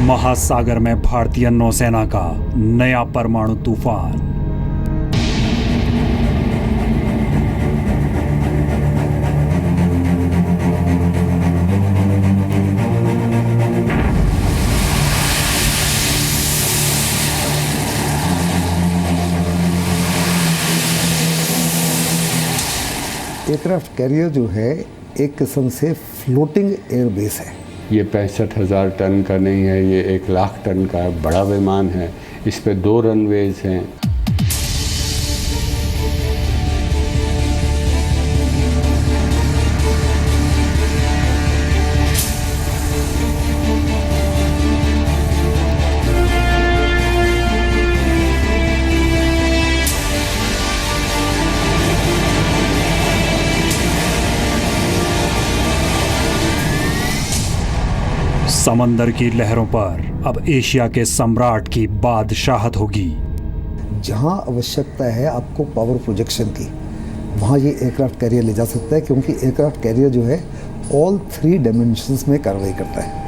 महासागर में भारतीय नौसेना का नया परमाणु तूफान। एयरक्राफ्ट कैरियर जो है एक किस्म से फ्लोटिंग एयरबेस है। ये 65,000 टन का नहीं है, ये 1,00,000 टन का बड़ा विमान है। इस पे 2 रनवेज हैं। समंदर की लहरों पर अब एशिया के सम्राट की बादशाहत होगी। जहां आवश्यकता है आपको पावर प्रोजेक्शन की, वहां ये एयरक्राफ्ट कैरियर ले जा सकता है, क्योंकि एयरक्राफ्ट कैरियर जो है ऑल 3 डायमेंशंस में कार्रवाई करता है।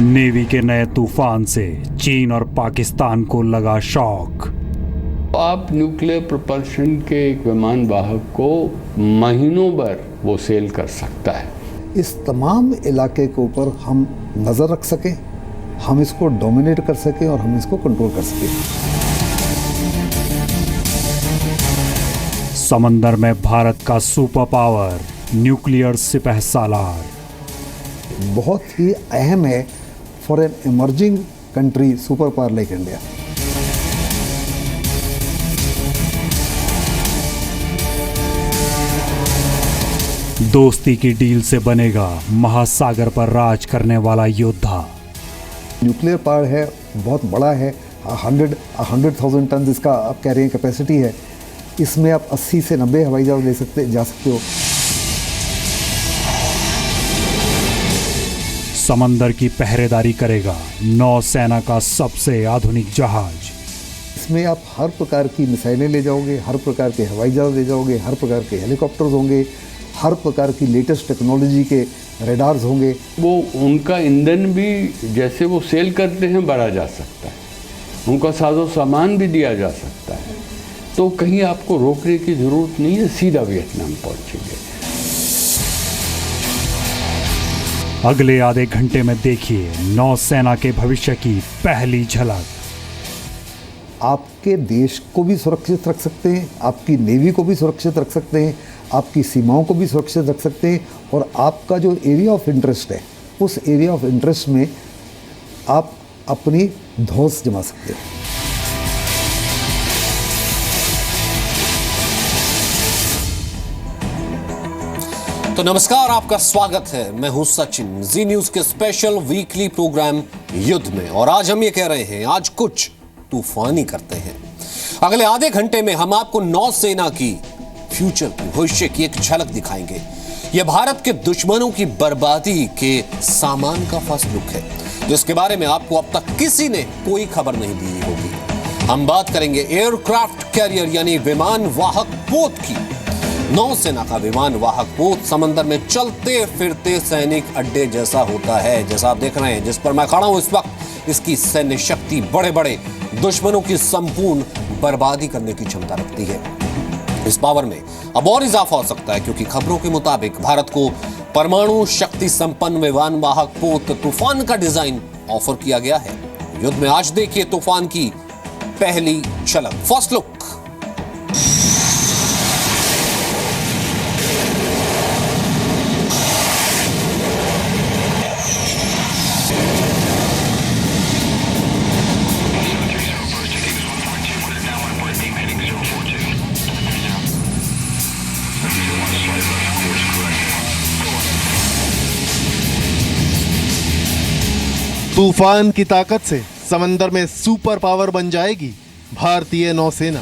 नेवी के नए तूफान से चीन और पाकिस्तान को लगा शॉक। आप न्यूक्लियर प्रोपल्शन के एक विमान वाहक को महीनों भर वो सेल कर सकता है। इस तमाम इलाके के ऊपर हम नज़र रख सकें, हम इसको डोमिनेट कर सकें और हम इसको कंट्रोल कर सकें। समंदर में भारत का सुपर पावर न्यूक्लियर सिपहसालार बहुत ही अहम है for an emerging country super power like India. दोस्ती की डील से बनेगा महासागर पर राज करने वाला योद्धा। न्यूक्लियर पावर है, बहुत बड़ा है। 100,000 टन इसका आप कैरिंग कैपेसिटी है। इसमें आप 80 से 90 हवाई जहाज जा सकते हो। समंदर की पहरेदारी करेगा नौसेना का सबसे आधुनिक जहाज। इसमें आप हर प्रकार की मिसाइलें ले जाओगे, हर प्रकार के हवाई जहाज ले जाओगे, हर प्रकार के हेलीकॉप्टर्स होंगे, हर प्रकार की लेटेस्ट टेक्नोलॉजी के रेडार्स होंगे। वो उनका ईंधन भी जैसे वो सेल करते हैं बढ़ा जा सकता है, उनका साजो सामान भी दिया जा सकता है। तो कहीं आपको रोकने की ज़रूरत नहीं है, सीधा वियतनाम पहुँचेंगे। अगले आधे घंटे में देखिए नौसेना के भविष्य की पहली झलक। आपके देश को भी सुरक्षित रख सकते हैं, आपकी नेवी को भी सुरक्षित रख सकते हैं, आपकी सीमाओं को भी सुरक्षित रख सकते हैं, और आपका जो एरिया ऑफ इंटरेस्ट है उस एरिया ऑफ इंटरेस्ट में आप अपनी धौंस जमा सकते हैं। तो नमस्कार, आपका स्वागत है। मैं हूं सचिन, जी न्यूज के स्पेशल वीकली प्रोग्राम युद्ध में। और आज हम ये कह रहे हैं, आज कुछ तूफानी करते हैं। अगले आधे घंटे में हम आपको नौसेना की फ्यूचर की, भविष्य की एक झलक दिखाएंगे। यह भारत के दुश्मनों की बर्बादी के सामान का फर्स्ट लुक है, जिसके बारे में आपको अब तक किसी ने कोई खबर नहीं दी होगी। हम बात करेंगे एयरक्राफ्ट कैरियर यानी विमान वाहक पोत की। नौसेना का विमान वाहक पोत समंदर में चलते फिरते सैनिक अड्डे जैसा होता है, जैसा आप देख रहे हैं, जिस पर मैं खड़ा हूं इस वक्त। इसकी सैन्य शक्ति बड़े बड़े दुश्मनों की संपूर्ण बर्बादी करने की क्षमता रखती है। इस पावर में अब और इजाफा हो सकता है, क्योंकि खबरों के मुताबिक भारत को परमाणु शक्ति संपन्न विमान वाहक पोत तूफान का डिजाइन ऑफर किया गया है। युद्ध में आज देखिए तूफान की पहली झलक, फर्स्ट लुक। तूफान की ताकत से समंदर में सुपर पावर बन जाएगी भारतीय नौसेना।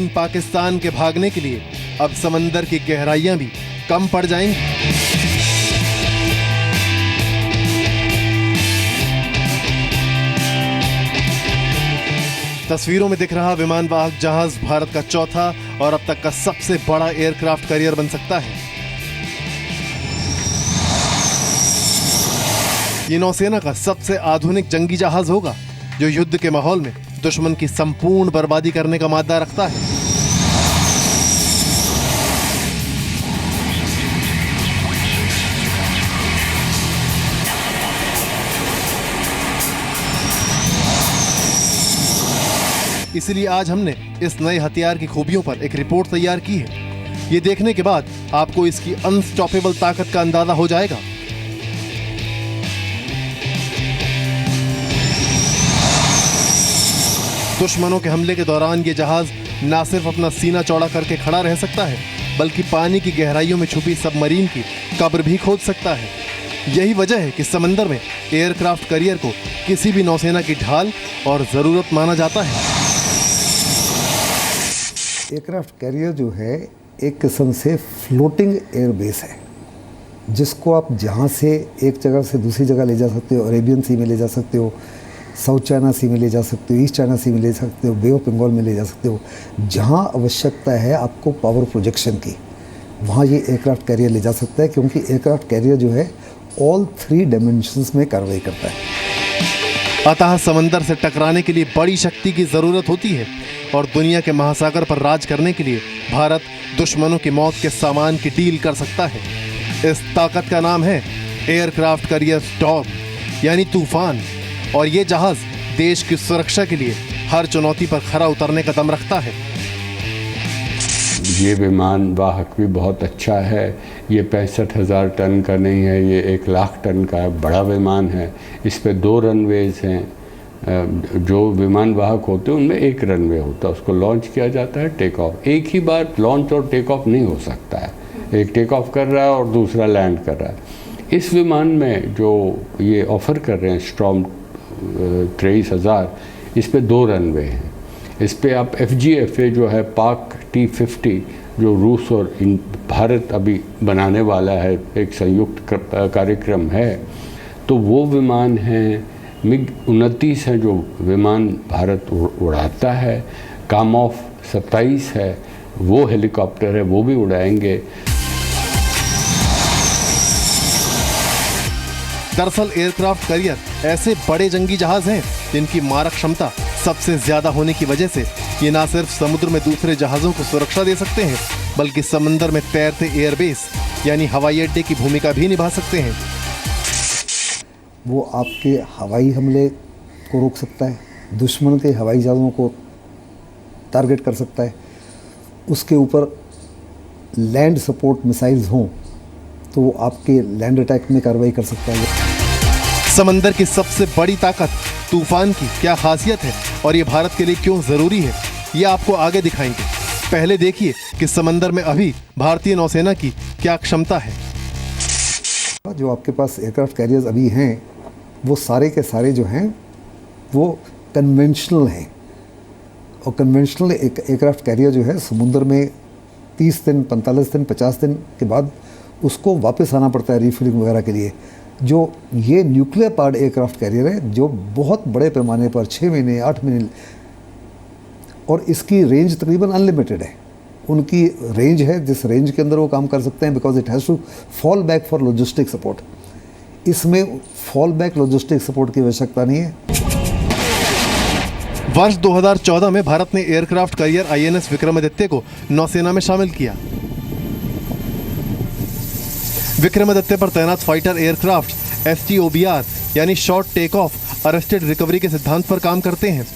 चीन पाकिस्तान के भागने के लिए अब समंदर की गहराइयां भी कम पड़ जाएंगी। तस्वीरों में दिख रहा विमान वाहक जहाज भारत का चौथा और अब तक का सबसे बड़ा एयरक्राफ्ट कैरियर बन सकता है। ये नौसेना का सबसे आधुनिक जंगी जहाज होगा जो युद्ध के माहौल में दुश्मन की संपूर्ण बर्बादी करने का मादा रखता है। इसलिए आज हमने इस नए हथियार की खूबियों पर एक रिपोर्ट तैयार की है। ये देखने के बाद आपको इसकी अनस्टॉपेबल ताकत का अंदाजा हो जाएगा। दुश्मनों के हमले के दौरान ये जहाज न सिर्फ अपना सीना चौड़ा करके खड़ा रह सकता है, बल्कि पानी की गहराइयों में छुपी सबमरीन की कब्र भी खोद सकता है। यही वजह है कि समंदर में एयरक्राफ्ट कैरियर को किसी भी नौसेना की ढाल और जरूरत माना जाता है। एयरक्राफ्ट कैरियर जो है एक किस्म से फ्लोटिंग एयरबेस है, जिसको आप जहाँ से एक जगह से दूसरी जगह ले जा सकते हो। अरेबियन सी में ले जा सकते हो, साउथ चाइना सी में ले जा सकते हो, ईस्ट चाइना सी में ले सकते हो, बे ऑफ बंगाल में ले जा सकते हो। जहाँ आवश्यकता है आपको पावर प्रोजेक्शन की, वहाँ ये एयरक्राफ्ट कैरियर ले जा सकता है, क्योंकि एयरक्राफ्ट कैरियर जो है ऑल 3 डायमेंशंस में कार्रवाई करता है। अतः समंदर से टकराने के लिए बड़ी शक्ति की जरूरत होती है और दुनिया के महासागर पर राज करने के लिए भारत दुश्मनों की मौत के सामान की डील कर सकता है। इस ताकत का नाम है एयरक्राफ्ट कैरियर स्टॉर्म, यानी तूफान। और ये जहाज देश की सुरक्षा के लिए हर चुनौती पर खरा उतरने का दम रखता है। ये विमान वाहक भी बहुत अच्छा है। ये 65,000 टन का नहीं है, ये 1 लाख टन का बड़ा विमान है। इस पे 2 रनवेज हैं। जो विमान वाहक होते हैं उनमें 1 रनवे होता है, उसको लॉन्च किया जाता है, टेक ऑफ। एक ही बार लॉन्च और टेक ऑफ नहीं हो सकता है, एक टेक ऑफ कर रहा है और दूसरा लैंड कर रहा है। इस विमान में जो ये ऑफ़र कर रहे हैं स्टॉर्म 23,000, इस पे 2 रनवे हैं। इस पे आप FGFA जो है पाक T-50 जो रूस और भारत अभी बनाने वाला है, एक संयुक्त कार्यक्रम है, तो वो विमान हैं। MiG-29 है जो विमान भारत उड़ाता है। कामोफ 27 है, वो हेलीकॉप्टर है, वो भी उड़ाएंगे। दरअसल एयरक्राफ्ट कैरियर ऐसे बड़े जंगी जहाज हैं जिनकी मारक क्षमता सबसे ज्यादा होने की वजह से ये न सिर्फ समुद्र में दूसरे जहाजों को सुरक्षा दे सकते हैं, बल्कि समंदर में तैरते एयरबेस यानी हवाई अड्डे की भूमिका भी निभा सकते हैं। वो आपके हवाई हमले को रोक सकता है, दुश्मन के हवाई जहाज़ों को टारगेट कर सकता है। उसके ऊपर लैंड सपोर्ट मिसाइल्स हों तो वो आपके लैंड अटैक में कार्रवाई कर सकता है। समंदर की सबसे बड़ी ताकत तूफान की क्या खासियत है और ये भारत के लिए क्यों जरूरी है, ये आपको आगे दिखाएंगे। पहले देखिए कि समंदर में अभी भारतीय नौसेना की क्या क्षमता है। जो आपके पास एयरक्राफ्ट कैरियर्स अभी हैं वो सारे के सारे जो हैं वो कन्वेंशनल हैं, और कन्वेंशनल एयरक्राफ्ट कैरियर जो है समुद्र में 30 दिन, 45 दिन, 50 दिन के बाद उसको वापस आना पड़ता है रिफ्यूलिंग वगैरह के लिए। जो ये न्यूक्लियर पावर्ड एयरक्राफ्ट कैरियर है जो बहुत बड़े पैमाने पर 6 महीने, 8 महीने, और इसकी रेंज तकरीबन अनलिमिटेड है। उनकी रेंज है जिस रेंज के अंदर वो काम कर सकते हैं, because it has to fall back for logistic support. इसमें फॉल बैक लॉजिस्टिक सपोर्ट की आवश्यकता नहीं है। वर्ष 2014 में भारत ने एयरक्राफ्ट कैरियर INS विक्रमादित्य को नौसेना में शामिल किया। विक्रमादित्य पर तैनात फाइटर एयरक्राफ्ट STOBR यानी short take off arrested recovery के सिद्धांत पर काम करते हैं।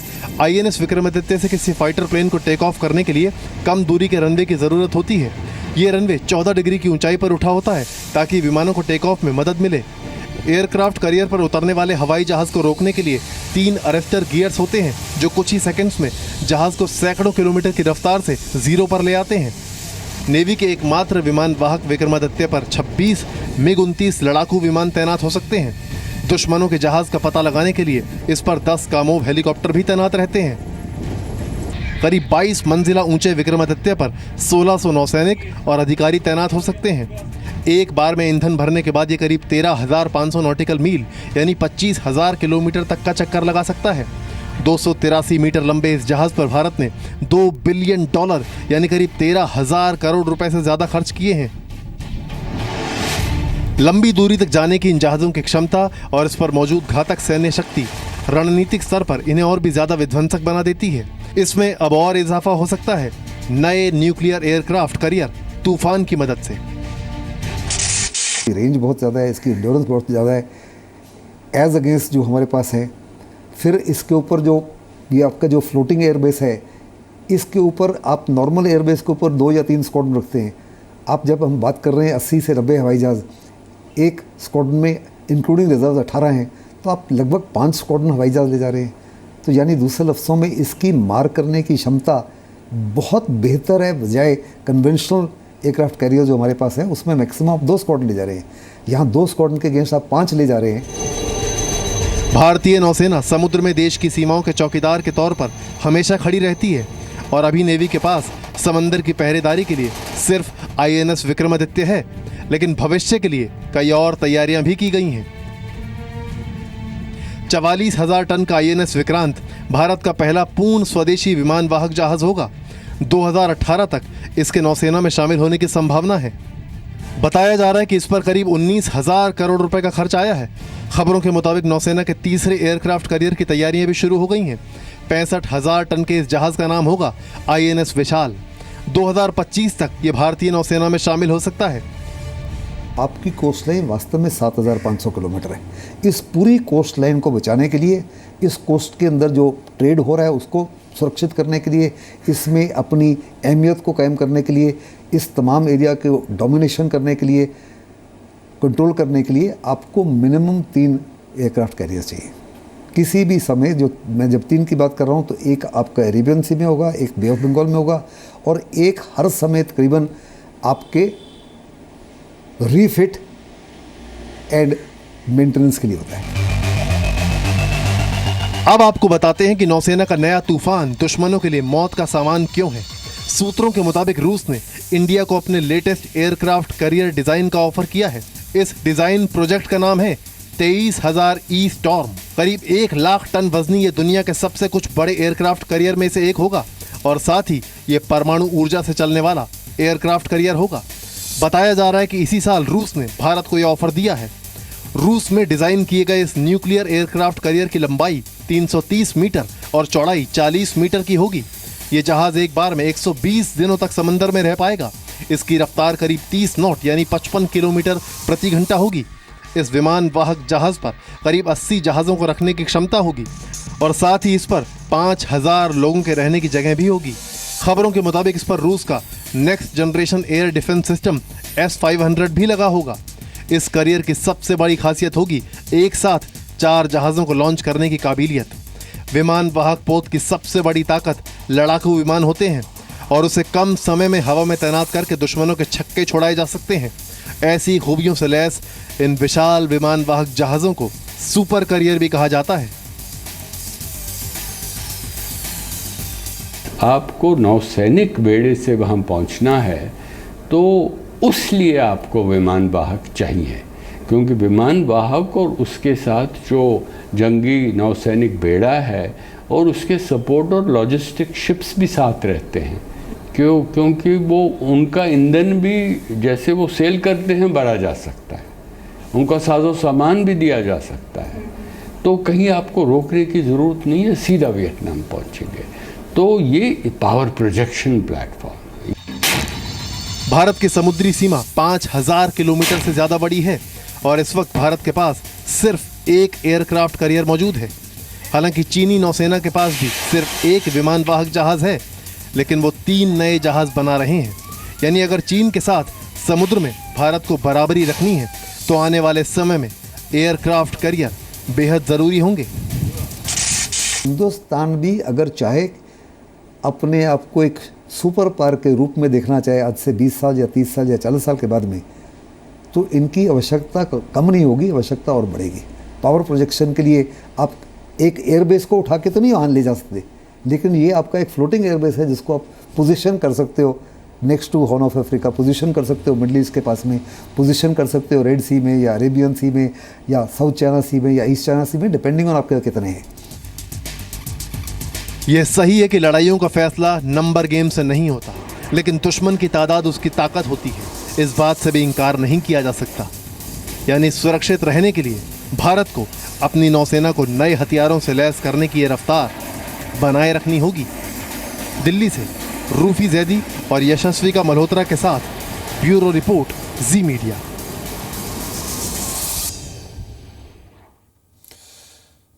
INS विक्रमादित्य से किसी फाइटर प्लेन को टेक ऑफ करने के लिए कम दूरी के रनवे की ज़रूरत होती है। ये रनवे 14 डिग्री की ऊंचाई पर उठा होता है ताकि विमानों को टेक ऑफ में मदद मिले। एयरक्राफ्ट कैरियर पर उतरने वाले हवाई जहाज को रोकने के लिए 3 अरेस्टर गियर्स होते हैं जो कुछ ही सेकंड्स में जहाज को सैकड़ों किलोमीटर की रफ्तार से 0 पर ले आते हैं। नेवी के एकमात्र विमान वाहक विक्रमादित्य पर 26 MiG-29 लड़ाकू विमान तैनात हो सकते हैं। दुश्मनों के जहाज का पता लगाने के लिए इस पर 10 कामोव हेलीकॉप्टर भी तैनात रहते हैं। करीब 22 मंजिला ऊंचे विक्रमादित्य पर 1600 नौसैनिक और अधिकारी तैनात हो सकते हैं। एक बार में ईंधन भरने के बाद ये करीब 13,500 नॉटिकल मील यानी 25,000 किलोमीटर तक का चक्कर लगा सकता है। 283 मीटर लंबे इस जहाज पर भारत ने $2 बिलियन यानी करीब 13,000 करोड़ रुपए से ज्यादा खर्च किए हैं। लंबी दूरी तक जाने की इन जहाज़ों की क्षमता और इस पर मौजूद घातक सैन्य शक्ति रणनीतिक स्तर पर इन्हें और भी ज्यादा विध्वंसक बना देती है। इसमें अब और इजाफा हो सकता है नए न्यूक्लियर एयरक्राफ्ट करियर तूफान की मदद से। रेंज बहुत ज़्यादा है, इसकी इंड्योरेंस बहुत ज़्यादा है एज अगेंस्ट जो हमारे पास है। फिर इसके ऊपर जो ये आपका जो फ्लोटिंग एयरबेस है, इसके ऊपर आप नॉर्मल एयरबेस के ऊपर 2 या 3 स्क्वाड्रन रखते हैं। आप जब हम बात कर रहे हैं 80 से 90 हवाई जहाज़, एक स्क्वाड्रन में इंक्लूडिंग रिजर्व 18 हैं, तो आप लगभग 5 स्क्वाड्रन हवाई जहाज़ ले जा रहे हैं। तो यानी दूसरे लफ्ज़ों में इसकी मार करने की क्षमता बहुत बेहतर है बजाय कन्वेंशनल एयरक्राफ्ट कैरियर जो हमारे पास है, उसमें मैक्सिमम आप 2 स्क्वाड्रन ले जा रहे हैं। यहाँ 2 स्क्वाड्रन के अगेंस्ट आप 5 ले जा रहे हैं। भारतीय नौसेना समुद्र में देश की सीमाओं के चौकीदार के तौर पर हमेशा खड़ी रहती है और अभी नेवी के पास समंदर की पहरेदारी के लिए सिर्फ INS विक्रमादित्य है, लेकिन भविष्य के लिए कई और तैयारियां भी की गई हैं। 44,000 टन का INS विक्रांत भारत का पहला पूर्ण स्वदेशी विमान वाहक जहाज होगा। 2018 तक इसके नौसेना में शामिल होने की संभावना है। बताया जा रहा है कि इस पर करीब 19,000 करोड़ रुपए का खर्च आया है। खबरों के मुताबिक नौसेना के तीसरे एयरक्राफ्ट करियर की तैयारियां भी शुरू हो गई हैं। 65,000 टन के इस जहाज का नाम होगा INS विशाल। 2025 तक ये भारतीय नौसेना में शामिल हो सकता है। आपकी कोस्ट लाइन वास्तव में 7,500 किलोमीटर है। इस पूरी कोस्ट लाइन को बचाने के लिए, इस कोस्ट के अंदर जो ट्रेड हो रहा है उसको सुरक्षित करने के लिए, इसमें अपनी अहमियत को कायम करने के लिए, इस तमाम एरिया को डोमिनेशन करने के लिए, कंट्रोल करने के लिए आपको मिनिमम 3 एयरक्राफ्ट कैरियर चाहिए। किसी भी समय, जो मैं जब 3 की बात कर रहा हूँ, तो एक आपका अरेबियन सी में होगा, एक बे ऑफ बंगाल में होगा और एक हर समय तकरीबन आपके रीफिट एंड मेंटेनेंस के लिए होता है। अब आपको बताते हैं कि नौसेना का नया तूफान दुश्मनों के लिए मौत का सामान क्यों है। सूत्रों के मुताबिक रूस ने इंडिया को अपने लेटेस्ट एयरक्राफ्ट करियर डिजाइन का ऑफर किया है। इस डिजाइन प्रोजेक्ट का नाम है 23,000 ई स्टॉर्म। करीब 1 लाख टन वजनी ये दुनिया के सबसे कुछ बड़े एयरक्राफ्ट करियर में से एक होगा और साथ ही ये परमाणु ऊर्जा से चलने वाला एयरक्राफ्ट करियर होगा। बताया जा रहा है कि इसी साल रूस ने भारत को यह ऑफर दिया है। रूस में डिजाइन किए गए इस न्यूक्लियर एयरक्राफ्ट करियर की लंबाई 330 मीटर और चौड़ाई 40 मीटर की होगी। ये जहाज एक बार में 120 दिनों तक समंदर में रह पाएगा। इसकी रफ्तार करीब 30 नॉट यानी 55 किलोमीटर प्रति घंटा होगी। इस विमान वाहक जहाज पर करीब 80 जहाज़ों को रखने की क्षमता होगी और साथ ही इस पर 5,000 लोगों के रहने की जगह भी होगी। खबरों के मुताबिक इस पर रूस का next generation air defence system S-500 भी लगा होगा। इस करियर की सबसे बड़ी खासियत होगी एक साथ 4 जहाज़ों को लॉन्च करने की काबिलियत। विमान वाहक पोत की सबसे बड़ी ताकत लड़ाकू विमान होते हैं और उसे कम समय में हवा में तैनात करके दुश्मनों के छक्के छोड़ाए जा सकते हैं। ऐसी खूबियों से लैस इन विशाल विमान वाहक जहाज़ों को सुपर करियर भी कहा जाता है। आपको नौसैनिक बेड़े से वहाँ पहुँचना है तो उस लिए आपको विमान वाहक चाहिए, क्योंकि विमान वाहक और उसके साथ जो जंगी नौसैनिक बेड़ा है और उसके सपोर्ट और लॉजिस्टिक शिप्स भी साथ रहते हैं। क्योंकि वो उनका ईंधन भी जैसे वो सेल करते हैं भरा जा सकता है, उनका साजो सामान भी दिया जा सकता है, तो कहीं आपको रोकने की ज़रूरत नहीं है, सीधा वियतनाम पहुँचेंगे। तो ये पावर प्रोजेक्शन प्लेटफॉर्म। भारत की समुद्री सीमा 5,000 किलोमीटर से ज़्यादा बड़ी है और इस वक्त भारत के पास सिर्फ एक एयरक्राफ्ट करियर मौजूद है। हालांकि चीनी नौसेना के पास भी सिर्फ एक विमान वाहक जहाज़ है, लेकिन वो 3 नए जहाज़ बना रहे हैं। यानी अगर चीन के साथ समुद्र में भारत को बराबरी रखनी है तो आने वाले समय में एयरक्राफ्ट करियर बेहद ज़रूरी होंगे। हिंदुस्तान भी अगर चाहे अपने आप को एक सुपर पावर के रूप में देखना चाहे आज से 20 साल या 30 साल या 40 साल के बाद में, तो इनकी आवश्यकता कम नहीं होगी, आवश्यकता और बढ़ेगी। पावर प्रोजेक्शन के लिए आप एक एयरबेस को उठा के तो नहीं वहाँ ले जा सकते, लेकिन ये आपका एक फ्लोटिंग एयरबेस है जिसको आप पोजीशन कर सकते हो next to horn of Africa, position कर सकते हो मिडल ईस्ट के पास में, पोजीशन कर सकते हो रेड सी में या अरेबियन सी में या साउथ चाइना सी में या ईस्ट चाइना सी में, डिपेंडिंग ऑन आपके कितने हैं। यह सही है कि लड़ाइयों का फैसला नंबर गेम से नहीं होता, लेकिन दुश्मन की तादाद उसकी ताकत होती है, इस बात से भी इनकार नहीं किया जा सकता। यानी सुरक्षित रहने के लिए भारत को अपनी नौसेना को नए हथियारों से लैस करने की ये रफ्तार बनाए रखनी होगी। दिल्ली से रूफी जैदी और यशस्वी का मल्होत्रा के साथ ब्यूरो रिपोर्ट, जी मीडिया।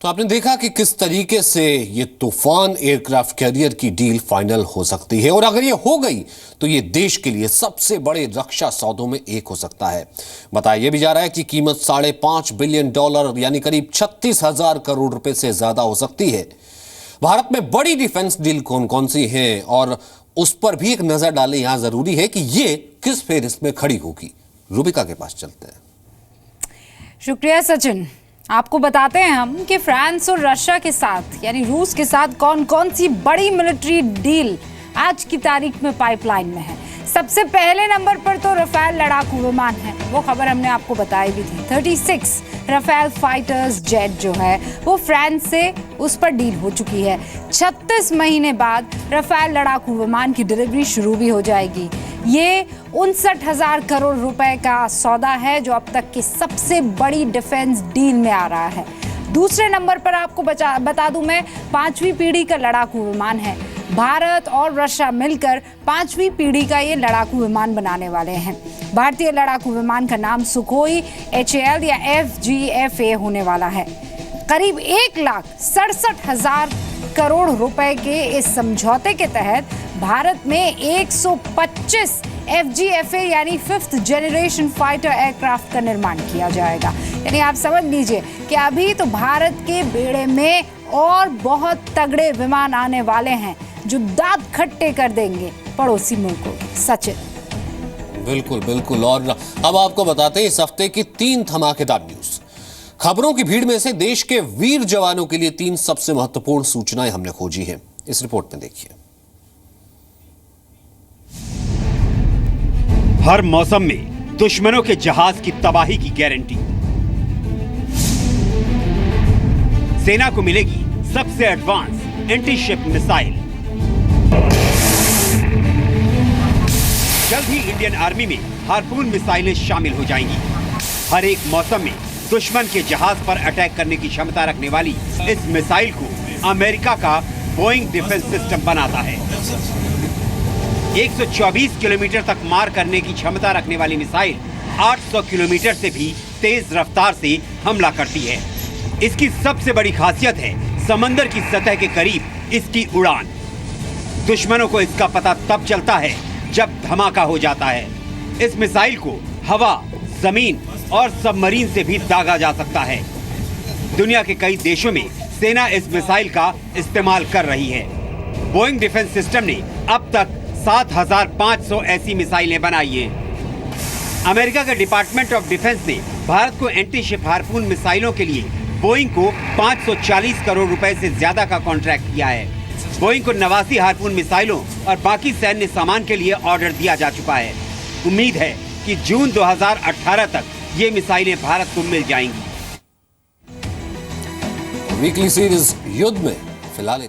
तो आपने देखा कि किस तरीके से ये तूफान एयरक्राफ्ट कैरियर की डील फाइनल हो सकती है, और अगर ये हो गई तो ये देश के लिए सबसे बड़े रक्षा सौदों में एक हो सकता है। बताया यह भी जा रहा है कि कीमत $5.5 बिलियन यानी करीब 36,000 करोड़ रुपए से ज्यादा हो सकती है। भारत में बड़ी डिफेंस डील कौन कौन सी हैं और उस पर भी एक नजर डालें। यहां जरूरी है कि ये किस फेरिस्त में खड़ी होगी। रूबिका के पास चलते हैं। शुक्रिया सचिन। आपको बताते हैं हम कि फ्रांस और रशिया के साथ यानी रूस के साथ कौन कौन सी बड़ी मिलिट्री डील आज की तारीख में पाइपलाइन में है। सबसे पहले नंबर पर तो रफेल लड़ाकू विमान है, वो खबर हमने आपको बताई भी थी। 36 रफेल फाइटर्स जेट जो है वो फ्रांस से उस पर डील हो चुकी है। 36 महीने बाद रफेल लड़ाकू विमान की डिलीवरी शुरू भी हो जाएगी। ये 59,000 करोड़ रुपए का सौदा है जो अब तक की सबसे बड़ी डिफेंस डील में आ रहा है। दूसरे नंबर पर आपको बता दूं मैं 5वीं पीढ़ी का लड़ाकू विमान है। भारत और रशिया मिलकर 5वीं पीढ़ी का ये लड़ाकू विमान बनाने वाले हैं। भारतीय लड़ाकू विमान का नाम सुखोई HAL या FGFA होने वाला है। करीब 1,67,000 करोड़ रुपए के इस समझौते के तहत भारत में 125 FGFA यानी 5th जनरेशन फाइटर एयरक्राफ्ट का निर्माण किया जाएगा। यानी आप समझ लीजिए कि अभी तो भारत के बेड़े में और बहुत तगड़े विमान आने वाले हैं जो दांत खट्टे कर देंगे पड़ोसी मुल्कों के। सचिन। बिल्कुल बिल्कुल। और अब आपको बताते हैं इस हफ्ते की 3 धमाकेदार न्यूज। खबरों की भीड़ में से देश के वीर जवानों के लिए 3 सबसे महत्वपूर्ण सूचनाएं हमने खोजी हैं। इस रिपोर्ट में देखिए। हर मौसम में दुश्मनों के जहाज की तबाही की गारंटी। सेना को मिलेगी सबसे एडवांस एंटी शिप मिसाइल। जल्द ही इंडियन आर्मी में हार्पून मिसाइलें शामिल हो जाएंगी। हर एक मौसम में दुश्मन के जहाज पर अटैक करने की क्षमता रखने वाली इस मिसाइल को अमेरिका का बोइंग डिफेंस सिस्टम बनाता है। 124 किलोमीटर तक मार करने की क्षमता रखने वाली मिसाइल 800 किलोमीटर से भी तेज रफ्तार से हमला करती है। इसकी सबसे बड़ी खासियत है समंदर की सतह के करीब इसकी उड़ान। दुश्मनों को इसका पता तब चलता है जब धमाका हो जाता है। इस मिसाइल को हवा, जमीन और सबमरीन से भी दागा जा सकता है। दुनिया के कई देशों में सेना इस मिसाइल का इस्तेमाल कर रही है। बोइंग डिफेंस सिस्टम ने अब तक 7,500 ऐसी मिसाइलें बनाई हैं। अमेरिका के डिपार्टमेंट ऑफ डिफेंस ने भारत को एंटी शिप हार्पून मिसाइलों के लिए बोइंग को 540 करोड़ रुपए से ज्यादा का कॉन्ट्रैक्ट किया है। बोइंग को 89 हार्पून मिसाइलों और बाकी सैन्य सामान के लिए ऑर्डर दिया जा चुका है। उम्मीद है कि जून 2018 तक ये मिसाइलें भारत को मिल जाएंगी। वीकली सीरीज युद्ध में फिलहाल